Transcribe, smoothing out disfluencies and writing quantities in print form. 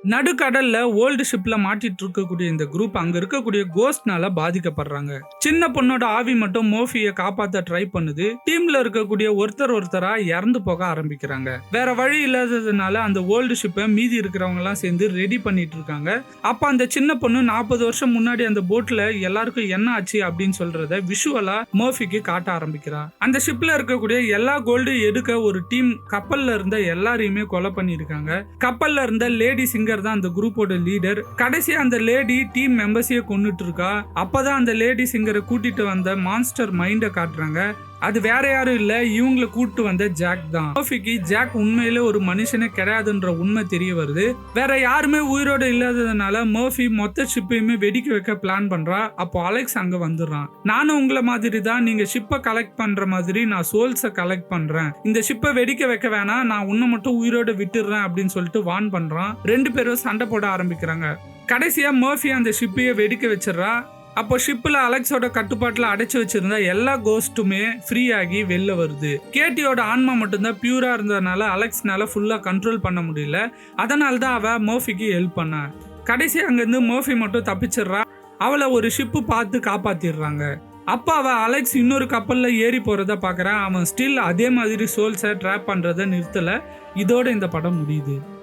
நடுக்கடல்ல old ஷிப்ல மாட்டிட்டு இருக்கக்கூடிய இந்த குரூப் அங்க இருக்கக்கூடிய கோஸ்ட்னால பாதிக்கப்படுறாங்க. சின்ன பொண்ணோட ஆவி மட்டும் மோஃபிய காப்பாத்த ட்ரை பண்ணுது. டீம்ல இருக்கக்கூடிய ஒருத்தரா இறந்து போக ஆரம்பிக்கிறாங்க. வேற வழி இல்லாததுனால அந்த ஓல்டு ஷிப்பை மீதி இருக்கிறவங்க எல்லாம் சேர்ந்து ரெடி பண்ணிட்டு இருக்காங்க. அப்ப அந்த சின்ன பொண்ணு 40 வருஷம் முன்னாடி அந்த போட்ல எல்லாருக்கும் என்ன ஆச்சு அப்படின்னு சொல்றத விஷுவலா மோஃபிக்கு காட்ட ஆரம்பிக்கிறா. அந்த ஷிப்ல இருக்கக்கூடிய எல்லா கோல்டு எடுக்க ஒரு டீம் கப்பல்ல இருந்த எல்லாரையுமே கொலை பண்ணிருக்காங்க. கப்பல்ல இருந்த லேடி சிங்கர் தான் அந்த குரூப்போட லீடர். கடைசியா அந்த லேடி டீம் மெம்பர்ஸையே கொன்னுட்டு இருக்கா. அப்பதான் அந்த லேடி சிங்கரை கூட்டிட்டு வந்த மான்ஸ்டர் மைண்ட காட்டுறாங்க. அது வேற யாரும் இல்ல, இவங்களை கூட்டு வந்த ஜாக் தான். மோஃபிக்கு ஜாக் உண்மையிலே ஒரு மனுஷனே கிடையாதுன்ற உண்மை தெரிய வருது. வேற யாருமே உயிரோட இல்லாததுனால மோஃபி மொத்த ஷிப்பையுமே வெடிக்க வைக்க பிளான் பண்றா. அப்போ அலெக்ஸ் அங்க வந்துடுறான். நானும் உங்களை மாதிரி தான், நீங்க ஷிப்பை கலெக்ட் பண்ற மாதிரி நான் சோல்ஸை கலெக்ட் பண்றேன். இந்த ஷிப்பை வெடிக்க வைக்க வேணாம், நான் உன்னை மட்டும் உயிரோட விட்டுடுறேன் அப்படின்னு சொல்லிட்டு வார்ன் பண்றான். ரெண்டு பேரும் சண்டை போட ஆரம்பிக்கிறாங்க. கடைசியா மோஃபி அந்த ஷிப்பையை வெடிக்க வச்சிடறா. அப்போ ஷிப்ல அலெக்ஸோட கட்டுப்பாட்டுல அடைச்சு வச்சிருந்த எல்லா கோஸ்ட்டுமே ஃப்ரீ ஆகி வெளில வருது. கேட்டியோட ஆன்மா மட்டும்தான் பியூரா இருந்ததுனால அலெக்ஸ்னால ஃபுல்லா கண்ட்ரோல் பண்ண முடியல. அதனால தான் அவ மோஃபிக்கு ஹெல்ப் பண்ணா. கடைசி அங்கிருந்து மோஃபி மட்டும் தப்பிச்சிடுறா. அவளை ஒரு ஷிப்பு பார்த்து காப்பாத்திடுறாங்க. அப்ப அவ அலெக்ஸ் இன்னொரு கப்பல்ல ஏறி போறத பாக்குறான். அவன் ஸ்டில் அதே மாதிரி சோல்ஸை ட்ராப் பண்றதை நிறுத்தல. இதோட இந்த படம் முடியுது.